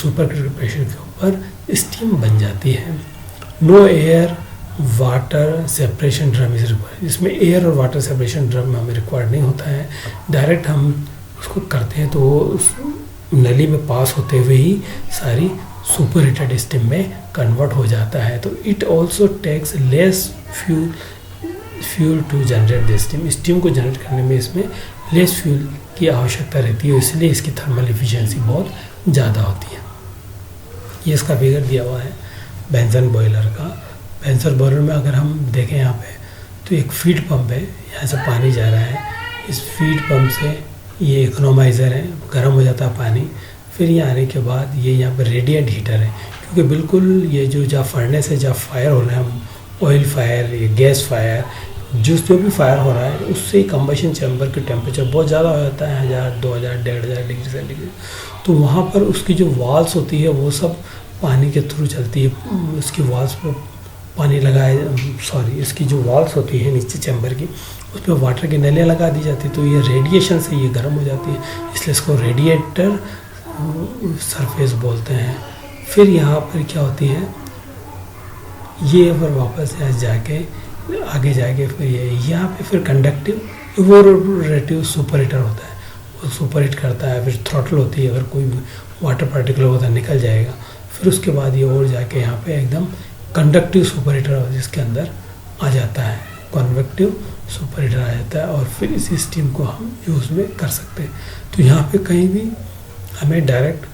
सुपर क्रिटिकल प्रेशर के ऊपर स्टीम बन जाती है। No air water separation drum is required. इसमें एयर और वाटर सेपरेशन ड्रम हमें रिक्वायर्ड नहीं होता है। डायरेक्ट हम उसको करते हैं तो उस नली में पास होते हुए ही सारी सुपर हीटेड स्टीम में कन्वर्ट हो जाता है। तो it also takes less fuel to generate the steam. Steam को जनरेट करने में इसमें लेस फ्यूल की आवश्यकता रहती है, इसलिए इसकी थर्मल एफिशिएंसी बहुत ज़्यादा होती है। ये इसका फिगर दिया हुआ है बेंसन बॉयलर का। बेंसन बॉयलर में अगर हम देखें यहाँ पे तो एक फीड पंप है, यहाँ से पानी जा रहा है। इस फीड पंप से ये इकोनोमाइज़र है, गर्म हो जाता है पानी। फिर ये आने के बाद ये यहाँ पर रेडिएंट हीटर है, क्योंकि बिल्कुल ये जो जहाँ फर्नेस है, जहाँ फायर होना है, ऑयल फायर, ये गैस फायर, जो भी फायर हो रहा है उससे कंबशन चैम्बर की टेम्परेचर बहुत ज़्यादा हो जाता है, 1000, 2000, 1500 डिग्री सेंटीग्रेड। तो वहाँ पर उसकी जो वॉल्स होती है वो सब पानी के थ्रू चलती है। उसकी वॉल्स पर पानी इसकी जो वॉल्स होती है नीचे चैम्बर की, उस पर वाटर की नलियाँ लगा दी जाती है, तो ये रेडिएशन से ये गर्म हो जाती है, इसलिए इसको रेडिएटर सरफेस बोलते हैं। फिर यहाँ पर क्या होती है, ये पर वापस जाके आगे जाके फिर ये यहाँ पे फिर कंडक्टिव इवोपोरेटिव सुपर हीटर होता है, वो सुपर हीट करता है। फिर थ्रॉटल होती है, अगर कोई वाटर पार्टिकल होता है निकल जाएगा। फिर उसके बाद ये और जाके यहाँ पे एकदम कंडक्टिव सुपर हीटर जिसके अंदर आ जाता है, कन्वेक्टिव सुपर हीटर आ जाता है, और फिर इस स्टीम को हम यूज़ में कर सकते हैं। तो यहाँ पे कहीं भी हमें डायरेक्ट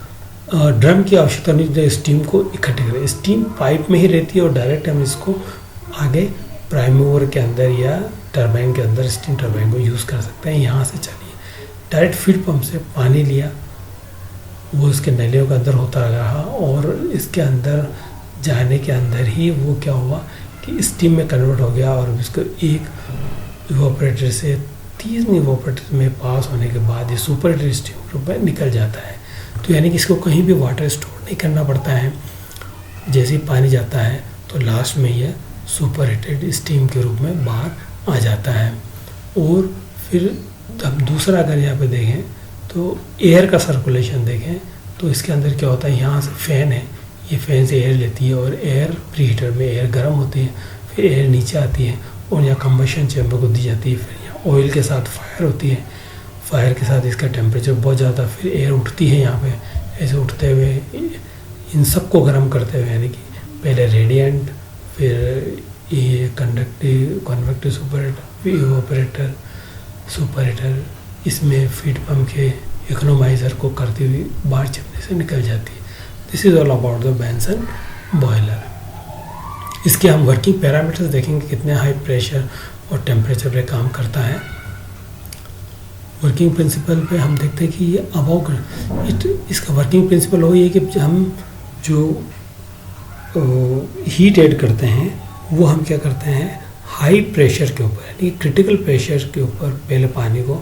ड्रम की आवश्यकता नहीं है स्टीम को इकट्ठे करें। स्टीम पाइप में ही रहती है और डायरेक्ट हम इसको आगे प्राइम मूवर के अंदर या टरबाइन के अंदर स्टीम टरबाइन को यूज़ कर सकते हैं। यहाँ से चलिए डायरेक्ट फीड पंप से पानी लिया, वो इसके नलियों के अंदर होता रहा, और इसके अंदर जाने के अंदर ही वो क्या हुआ कि स्टीम में कन्वर्ट हो गया, और इसको एक इवोपरेटर से 3 इवोपरेटर में पास होने के बाद ये सुपर हीटर स्टीम के रूप में निकल जाता है। तो यानी कि इसको कहीं भी वाटर स्टोर नहीं करना पड़ता है। जैसे ही पानी जाता है तो लास्ट में यह सुपर हीटेड स्टीम के रूप में बाहर आ जाता है। और फिर हम दूसरा अगर यहाँ पे देखें तो एयर का सर्कुलेशन देखें तो इसके अंदर क्या होता है, यहाँ से फैन है, ये फैन से एयर लेती है और एयर प्री हीटर में एयर गर्म होती है, फिर एयर नीचे आती है और यहाँ कंबशन चैम्बर को दी जाती है। फिर यहाँ ऑयल के साथ फायर होती है, फायर के साथ इसका टेम्परेचर बहुत ज़्यादा, फिर एयर उठती है यहाँ पे, ऐसे उठते हुए इन सबको गर्म करते हुए, यानी कि पहले रेडिएंट, फिर ये कन्वेक्टिव सुपर हीटर, फिर इवोपरेटर सुपर हीटर, इसमें फीड पंप के इकोनोमाइज़र को करती हुई बाहर चिमनी से निकल जाती है। This is all about the Benson boiler. इसके हम वर्किंग पैरामीटर्स देखेंगे, कितने हाई प्रेशर और टेम्परेचर पे काम करता है। वर्किंग प्रिंसिपल पे हम देखते हैं कि ये इसका वर्किंग प्रिंसिपल वो ये कि हम जो हीट ऐड करते हैं वो हम क्या करते हैं, हाई प्रेशर के ऊपर यानी क्रिटिकल प्रेशर के ऊपर पहले पानी को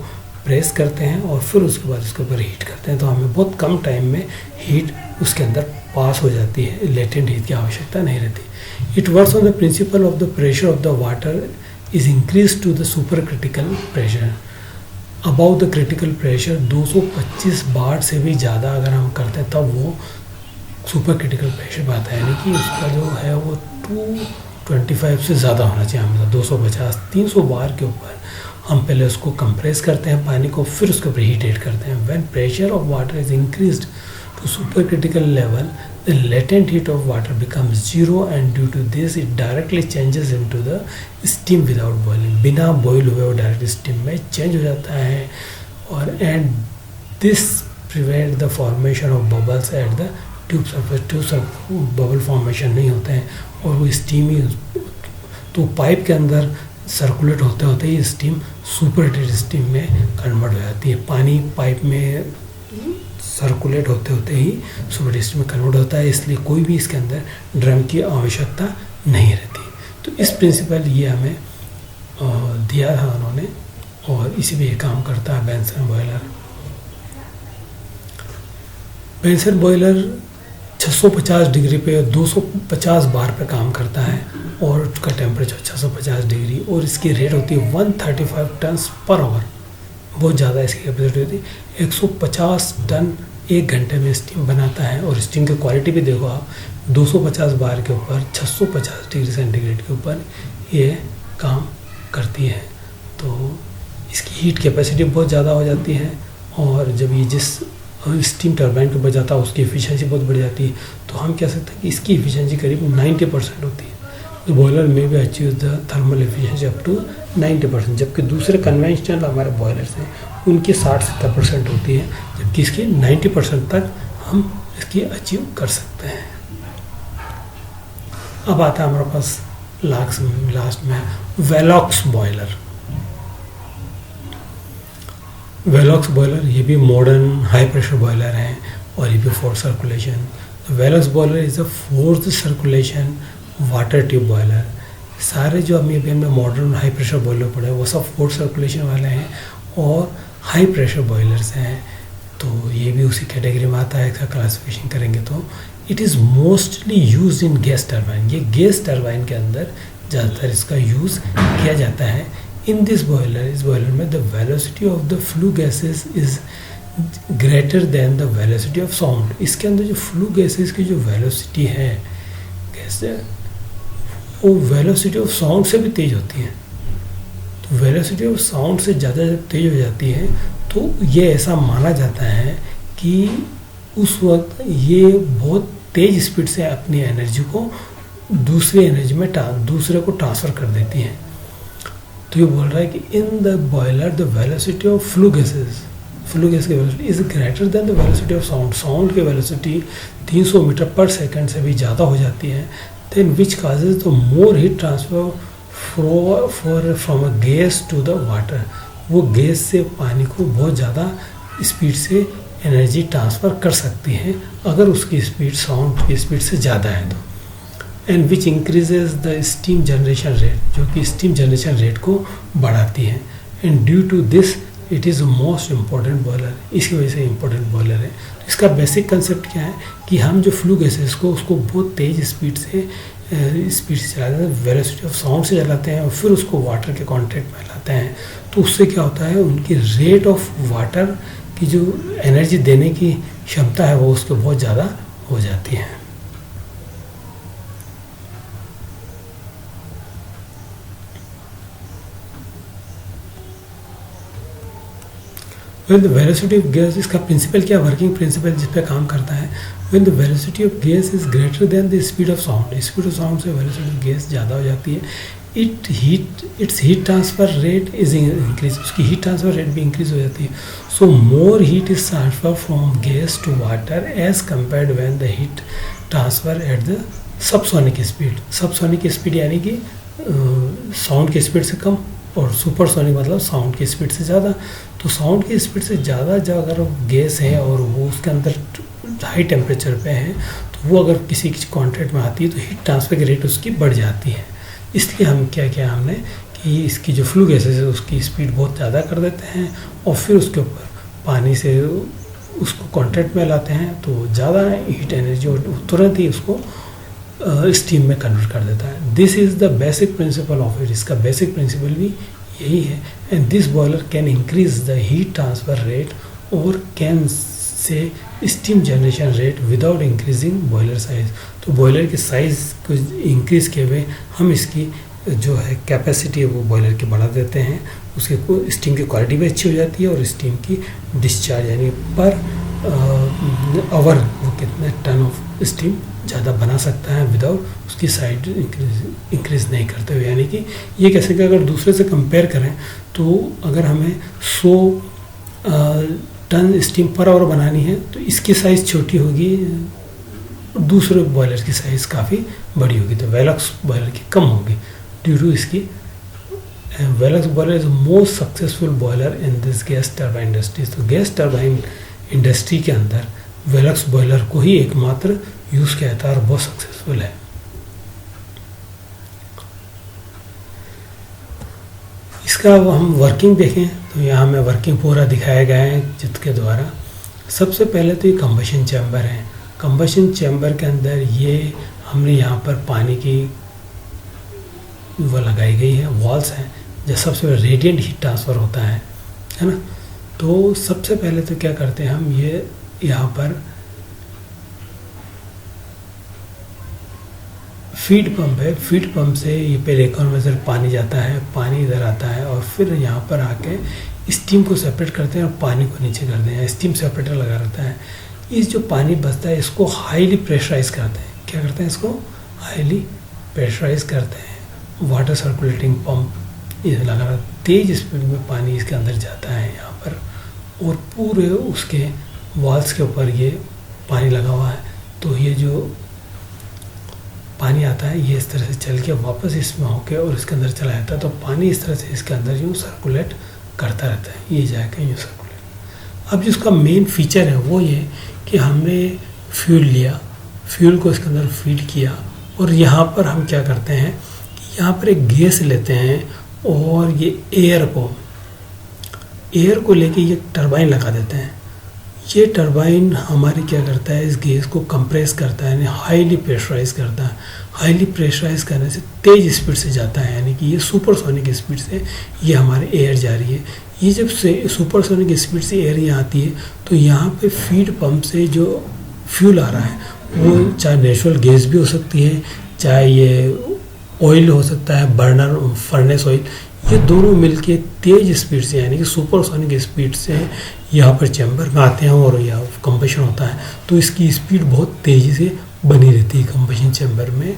प्रेस करते हैं और फिर उसके बाद उसके ऊपर हीट करते हैं, तो हमें बहुत कम टाइम में हीट उसके अंदर पास हो जाती है, लेटेंट हीट की आवश्यकता नहीं रहती। It works on the principle of the pressure of the water is increase to the super critical pressure. Above the critical pressure 225 bar से भी ज़्यादा अगर हम करते हैं तब वो सुपर क्रिटिकल प्रेशर पर आता है, यानी कि उसका जो है वो 225 से ज़्यादा होना चाहिए, हमें 250-300 बार के ऊपर हम पहले उसको कंप्रेस करते हैं पानी को, फिर उसके ऊपर हीट ऐड करते हैं। When pressure of water is increased to super critical level, the latent heat of water becomes zero and due to this it directly changes into the steam without boiling. बिना बॉयल हुए वो डायरेक्ट स्टीम में चेंज हो जाता है, और and this prevent the formation of bubbles at the tube surface. Bubble formation नहीं होते हैं और वो स्टीम ही, तो पाइप के अंदर सर्कुलेट होते होते ही स्टीम सुपर हीटेड स्टीम में कन्वर्ट हो जाती है। पानी पाइप में सर्कुलेट होते होते ही सुपर हीटेड स्टीम में कन्वर्ट होता है, इसलिए कोई भी इसके अंदर ड्रम की आवश्यकता नहीं रहती। तो इस प्रिंसिपल ये हमें दिया था उन्होंने, और इसी पे ये काम करता है Benson boiler. Benson boiler 650 degree पे 250 बार पे काम करता है और उसका टेम्परेचर 650 डिग्री, और इसकी रेट होती है 135 टन पर आवर। बहुत ज़्यादा इसकी कैपेसिटी होती है, 150 टन 1 घंटे में स्टीम बनाता है। और स्टीम की क्वालिटी भी देखो आप, 250 बार के ऊपर 650 डिग्री सेंटीग्रेड के ऊपर ये काम करती है। तो इसकी हीट कैपेसिटी बहुत ज़्यादा हो जाती है, और जब ये जिस स्टीम टरबाइन के ऊपर जाता है उसकी एफिशिएंसी बहुत बढ़ जाती है। तो हम कह सकते हैं कि इसकी एफिशिएंसी करीब 90% होती है। तो बॉयलर में भी achieve the thermal efficiency up to 90%, जबकि दूसरे कन्वेंशनल हमारे बॉयलर्स हैं उनकी 60-70% होती है, जबकि इसकी 90% तक हम इसकी अचीव कर सकते हैं। अब आता है हमारे पास लास्ट में वेलॉक्स बॉयलर। वेलॉक्स बॉयलर ये भी मॉडर्न हाई प्रेशर बॉयलर हैं और ये भी force circulation. Velox boiler is a force circulation water tube boiler सारे जो अभी हमने मॉडर्न हाई प्रेशर बॉयलर पड़े वो सब फोर्स सर्कुलेशन वाले हैं और हाई प्रेशर बॉयलर्स हैं, तो ये भी उसी कैटेगरी में आता है। इसका क्लासिफिकेशन करेंगे तो it is mostly use in gas turbine, ये गैस टरबाइन के अंदर ज़्यादातर इसका यूज़ किया जाता है। इन दिस बॉयलर, इस बॉयलर में the velocity of the flue gases is greater than the velocity of sound. इसके अंदर जो फ्लू गैसेस की जो वेलोसिटी है गैस, वो वेलोसिटी ऑफ साउंड से भी तेज़ होती है। तो वेलोसिटी ऑफ साउंड से ज़्यादा जब तेज़ हो जाती है तो ये ऐसा माना जाता है कि उस वक्त ये बहुत तेज़ स्पीड से अपनी एनर्जी को दूसरी एनर्जी में दूसरे को ट्रांसफ़र कर देती हैं। तो ये बोल रहा है कि in the boiler the velocity of flue gas की velocity is greater than the velocity of sound. Sound की वेलोसिटी 300 मीटर पर सेकंड से भी ज़्यादा हो जाती है। Then which causes the more heat transfer from a gas to the water, वो गैस से पानी को बहुत ज़्यादा स्पीड से एनर्जी ट्रांसफ़र कर सकती है अगर उसकी स्पीड साउंड की स्पीड से ज़्यादा है तो। And which increases the steam generation rate, जो कि स्टीम जनरेशन रेट को बढ़ाती है। And due to this it is most important boiler, इसकी वजह से इम्पॉर्टेंट बॉयलर है। तो इसका बेसिक कंसेप्ट क्या है कि हम जो फ्लू गैसेस को उसको बहुत तेज़ स्पीड से चलाते हैं, वेलोसिटी ऑफ साउंड से चलाते हैं और फिर उसको वाटर के कॉन्टैक्ट में लाते हैं। तो उससे क्या होता है, उनकी रेट ऑफ वाटर की जो एनर्जी देने की क्षमता है वो उसको बहुत ज़्यादा हो जाती है। When the velocity of gas, इसका प्रिंसिपल क्या, वर्किंग प्रिंसिपल जिस पे काम करता है, when the velocity of gas is greater than the speed of sound, speed of sound से वेलोसिटी ऑफ गैस ज़्यादा हो जाती है। its heat transfer rate is increase, उसकी हीट ट्रांसफर रेट भी इंक्रीज हो जाती है। So more heat is transfer from gas to water as compared when the heat transfer at the subsonic speed. Subsonic speed यानी कि साउंड की स्पीड से कम, और सुपरसोनिक मतलब साउंड की स्पीड से ज़्यादा। तो साउंड की स्पीड से ज़्यादा जो अगर गैस है और वो उसके अंदर हाई टेम्परेचर पे है तो वो अगर किसी कॉन्टैक्ट में आती है तो हीट ट्रांसफर की रेट उसकी बढ़ जाती है। इसलिए हम क्या किया हमने कि इसकी जो फ्लू गैसेस है उसकी स्पीड बहुत ज़्यादा कर देते हैं और फिर उसके ऊपर पानी से उसको कॉन्टैक्ट में लाते हैं तो ज़्यादा हीट एनर्जी और तुरंत ही उसको स्टीम में कन्वर्ट कर देता है। This is the basic principle of it, इसका बेसिक प्रिंसिपल भी यही है। And this boiler can increase the heat transfer rate और can say steam generation rate without increasing boiler size. तो बॉयलर के साइज़ को इंक्रीज किए हुए हम इसकी जो है कैपेसिटी है वो बॉयलर की बढ़ा देते हैं, उसके को स्टीम की क्वालिटी भी अच्छी हो जाती है और स्टीम की डिस्चार्ज यानी पर आवर वो कितने टन ऑफ स्टीम ज़्यादा बना सकता है विदाउट उसकी साइड इंक्रीज नहीं करते हुए। यानी कि ये कैसे कि अगर दूसरे से कंपेयर करें तो अगर हमें 100 टन स्टीम पर आवर बनानी है तो इसकी साइज़ छोटी होगी, दूसरे बॉयलर की साइज़ काफ़ी बड़ी होगी, तो वेलॉक्स बॉयलर की कम होगी ड्यू टू इसकी। Velox boiler is most successful boiler in this gas turbine industry. तो गैस टरबाइन इंडस्ट्री के अंदर वेलॉक्स बॉयलर को ही एकमात्र यूज़ किया जाता है और बहुत सक्सेसफुल है। इसका हम वर्किंग देखें तो यहाँ में वर्किंग पूरा दिखाया गया है जिसके द्वारा सबसे पहले तो ये कंबशन चैम्बर है। कंबशन चैम्बर के अंदर ये हमने यहाँ पर पानी की वो लगाई गई है, वॉल्स हैं, जब सबसे पहले रेडिएंट हीट ट्रांसफ़र होता है ना। तो सबसे पहले तो क्या करते हैं हम, ये यहाँ पर फीड पंप है, फीड पंप से ये पहले इकोनोमाइजर पानी जाता है, पानी इधर आता है और फिर यहाँ पर आके स्टीम को सेपरेट करते हैं और पानी को नीचे करते हैं, स्टीम सेपरेटर लगा रहता है। इस जो पानी बचता है इसको हाईली प्रेशराइज करते हैं, क्या करते हैं इसको हाईली प्रेशराइज करते हैं। वाटर सर्कुलेटिंग पंप ये लगा रहा, तेज़ स्पीड में पानी इसके अंदर जाता है यहाँ पर और पूरे उसके वॉल्स के ऊपर ये पानी लगा हुआ है। तो ये जो पानी आता है ये इस तरह से चल के वापस इसमें होके और इसके अंदर चला जाता है, तो पानी इस तरह से इसके अंदर यूँ सर्कुलेट करता रहता है, ये जाएगा यूँ सर्कुलेट। अब जिसका मेन फीचर है वो ये कि हमने फ्यूल लिया, फ्यूल को इसके अंदर फीड किया और यहाँ पर हम क्या करते हैं कि यहाँ पर एक गैस लेते हैं और ये एयर को लेके ये टरबाइन लगा देते हैं। ये टरबाइन हमारी क्या करता है, इस गैस को कंप्रेस करता है, यानी हाईली प्रेशराइज करता है। हाईली प्रेशराइज करने से तेज़ स्पीड से जाता है, यानी कि ये सुपरसोनिक स्पीड से ये हमारे एयर जा रही है। ये जब से सुपरसोनिक स्पीड से एयर यहाँ आती है तो यहाँ पे फीड पंप से जो फ्यूल आ रहा है वो चाहे नेचुरल गैस भी हो सकती है, चाहे ये ऑयल हो सकता है, बर्नर फर्नेस ऑयल, ये दोनों मिलके तेज़ स्पीड से यानी कि सुपरसोनिक स्पीड से यहाँ पर चैम्बर में आते हैं और यहाँ कंबशन होता है। तो इसकी स्पीड बहुत तेज़ी से बनी रहती है कंबशन चैम्बर में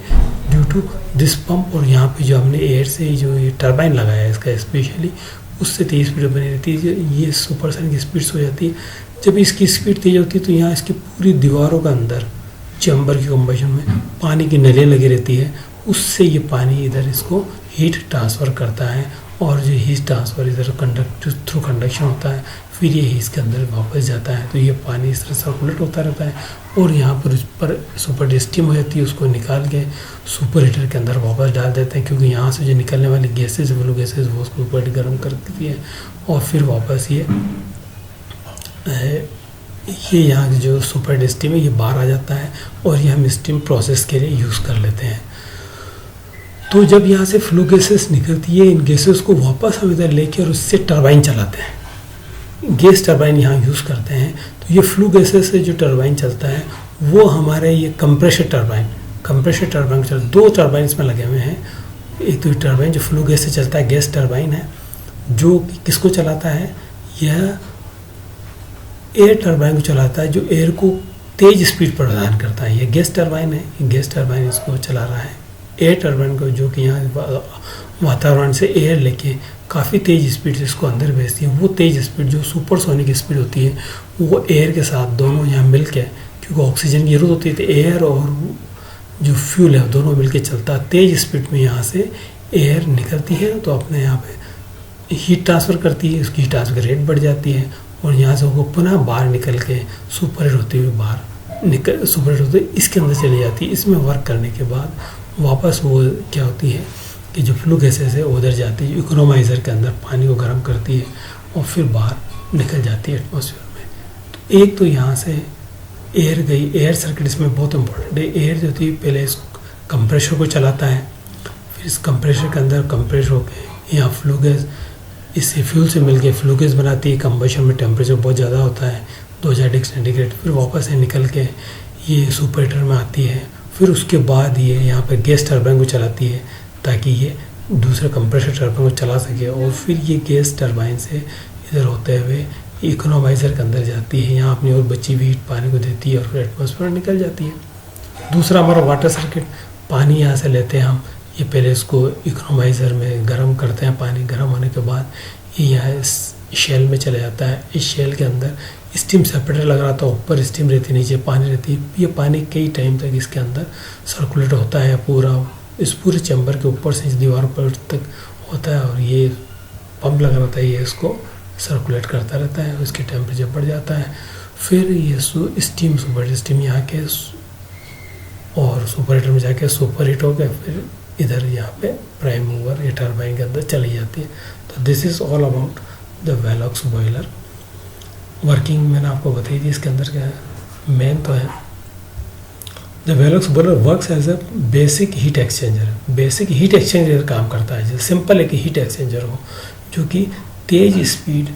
ड्यू टू दिस पंप। और यहाँ पे जो हमने एयर से जो ये टरबाइन लगाया है इसका स्पेशली, उससे तेज़ स्पीड बनी रहती है। ये सुपरसोनिक स्पीड हो जाती है। जब इसकी स्पीड तेज़ होती है तो यहाँ इसकी पूरी दीवारों का अंदर चैम्बर की कंबशन में पानी की नलियाँ लगी रहती है, उससे ये पानी इधर इसको हीट ट्रांसफ़र करता है और जो हीट ट्रांसफ़र इधर थ्रू कंडक्शन होता है, फिर ये इसके अंदर वापस जाता है। तो ये पानी इस तरह सर्कुलेट होता रहता है और यहाँ पर उस पर सुपर स्टीम हो जाती है, उसको निकाल के सुपर हीटर के अंदर वापस डाल देते हैं, क्योंकि यहाँ से जो निकलने वाली गैसेज वो गैसेज वो उसको ऊपर गर्म कर देती है और फिर वापस ये यहाँ जो सुपर स्टीम है ये बाहर आ जाता है और ये हम स्टीम प्रोसेस के लिए यूज़ कर लेते हैं। तो जब यहाँ से फ्लू गैसेस निकलती है, इन गैसेस को वापस हम इधर लेके और उससे टरबाइन चलाते हैं, गैस टरबाइन यहाँ यूज़ करते हैं। तो ये फ्लू गैसेस से जो टरबाइन चलता है वो हमारे ये कंप्रेशर टरबाइन चल, दो टरबाइन इसमें लगे हुए हैं। एक तो टरबाइन जो फ्लू गैस से चलता है, गैस टरबाइन है, जो किसको चलाता है, यह एयर टरबाइन को चलाता है, जो एयर को तेज़ स्पीड प्रदान करता है। ये गैस टरबाइन है, गैस टरबाइन इसको चला रहा है। एयर टरबाइन को जो कि यहाँ वातावरण से एयर लेके काफ़ी तेज़ स्पीड से इसको अंदर भेजती है। वो तेज़ स्पीड जो सुपरसोनिक स्पीड होती है वो एयर के साथ दोनों यहाँ मिल के, क्योंकि ऑक्सीजन की जरूरत होती है, तो एयर और जो फ्यूल है दोनों मिल के चलता है। तेज़ स्पीड में यहाँ से एयर निकलती है तो अपने यहाँ पे हीट ट्रांसफ़र करती है, उसकी हीट ट्रांसफर रेट बढ़ जाती है और यहाँ से वो पुनः बाहर निकल के सुपर होते हुए सुपर होते इसके अंदर चली जाती है। इसमें वर्क करने के बाद वापस वो क्या होती है कि जो फ्लू गैसेस है उधर जाती है, इकोनोमाइज़र के अंदर पानी को गर्म करती है और फिर बाहर निकल जाती है एटमॉस्फेयर में। तो एक तो यहाँ से एयर गई, एयर सर्किट इसमें बहुत इंपॉर्टेंट है। एयर जो थी पहले इस कंप्रेशर को चलाता है, फिर इस कंप्रेशर के अंदर कंप्रेस होकर यहाँ फ्लू गैस इससे फ्यूल से मिलके फ्लू गैस बनाती है। कंबशन में टेम्परेचर बहुत ज़्यादा होता है 2000 डिग्री सेंटीग्रेड, फिर वापस से निकल के ये सुपर हीटर में आती है। फिर उसके बाद ये यहाँ पर गैस टरबाइन को चलाती है ताकि ये दूसरे कंप्रेसर टरबाइन को चला सके और फिर ये गैस टरबाइन से इधर होते हुए इकोनोमाइज़र के अंदर जाती है, यहाँ अपनी और बची हुई पानी को देती है और फिर एटमॉस्फेयर में निकल जाती है। दूसरा हमारा वाटर सर्किट, पानी यहाँ से लेते हैं हम, ये पहले इसको इकोनोमाइज़र में गर्म करते हैं, पानी गर्म होने के बाद ये यहाँ शेल में चला जाता है। इस शेल के अंदर स्टीम सेपरेटर लगा रहता है, ऊपर स्टीम रहती है, नीचे पानी रहती है। ये पानी कई टाइम तक इसके अंदर सर्कुलेट होता है, इस पूरे चैम्बर के ऊपर से इस दीवार पर तक होता है और ये पंप लगा रहता है, ये इसको सर्कुलेट करता रहता है, उसकी टेम्परेचर बढ़ जाता है। फिर ये स्टीम सुपर स्टीम यहाँ के और सुपर हीटर में जाके सुपर हीट होकर फिर इधर यहाँ पे प्राइम मूवर या टरबाइन के अंदर चली जाती है। तो this is all about the Velox boiler. Working मैंने आपको बताई थी, इसके अंदर क्या है, मेन तो है the Velox boiler works as a basic heat exchanger. Basic heat exchanger काम करता है, जैसे सिंपल एक हीट एक्सचेंजर हो जो कि तेज़ स्पीड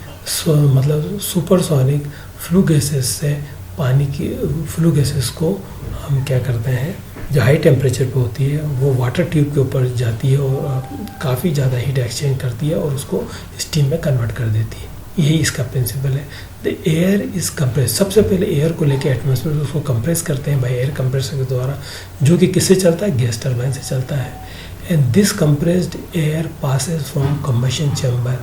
मतलब सुपरसोनिक फ्लू गैसेस से पानी की फ्लू गैसेस को हम क्या करते हैं, जो हाई टेम्परेचर पे होती है वो वाटर ट्यूब के ऊपर जाती है और काफ़ी ज़्यादा हीट एक्सचेंज करती है और उसको स्टीम में कन्वर्ट कर देती है। यही इसका प्रिंसिपल है। द एयर इज़ कंप्रेस, सबसे पहले एयर को लेकर एटमॉस्फेयर उसको कंप्रेस करते हैं बाई एयर कंप्रेसर के द्वारा, जो कि किससे चलता है, गैस टरबाइन से चलता है। And this compressed air passes from combustion chamber,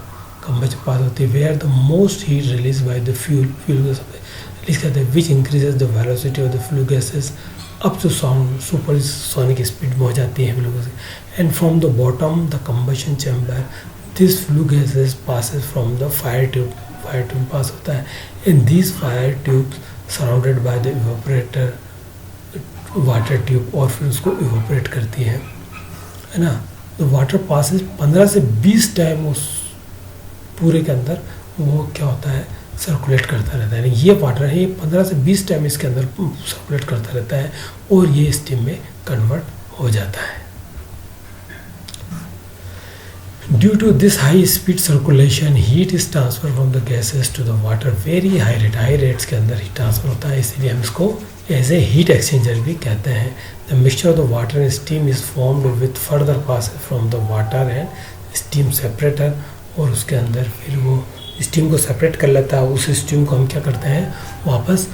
combustion pass होती है where the most heat release by the fuel को रिलीज करते हैं, which increases the velocity of the flue gases up to sound supersonic speed में हो जाती है flue gases. And from the bottom the combustion chamber this flue gases passes from the fire tube pass होता है। And this fire tube surrounded by the evaporator water tube, और फिर उसको इवेपोरेट करती है ना। तो वाटर पासिस 15 से 20 टाइम उस पूरे के अंदर वो क्या होता है, सर्कुलेट करता रहता है। यानी ये वाटर है, ये 15 से 20 टाइम इसके अंदर सर्कुलेट करता रहता है और ये स्टीम में कन्वर्ट हो जाता है। Due to this high speed circulation heat is transfer from the gases to the water very high rates के अंदर हीट ट्रांसफर होता है, इसीलिए हम इसको एज ए हीट एक्सचेंजर भी कहते हैं। The mixture of the water and steam is formed with further pass from the water and steam separator, और उसके अंदर फिर वो स्टीम को सेपरेट कर लेता है। उस स्टीम को हम क्या करते हैं, वापस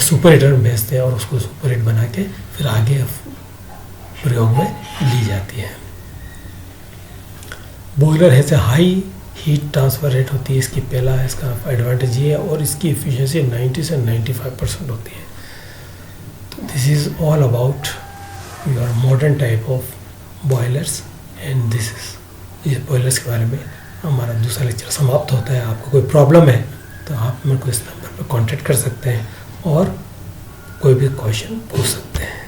सुपर हीटर में भेजते हैं और उसको सुपर हीट बना के फिर आगे प्रयोग में ली जाती है। बॉयलर है से हाई हीट ट्रांसफ़र रेट होती है, इसकी पहला इसका एडवांटेज ये है, और इसकी एफिशिएंसी 90 से 95% होती है। तो this is all about your modern type of boilers and this is boilers के बारे में हमारा दूसरा लेक्चर समाप्त होता है। आपको कोई प्रॉब्लम है तो आप मेरे को इस नंबर पर कांटेक्ट कर सकते हैं और कोई भी क्वेश्चन पूछ सकते हैं।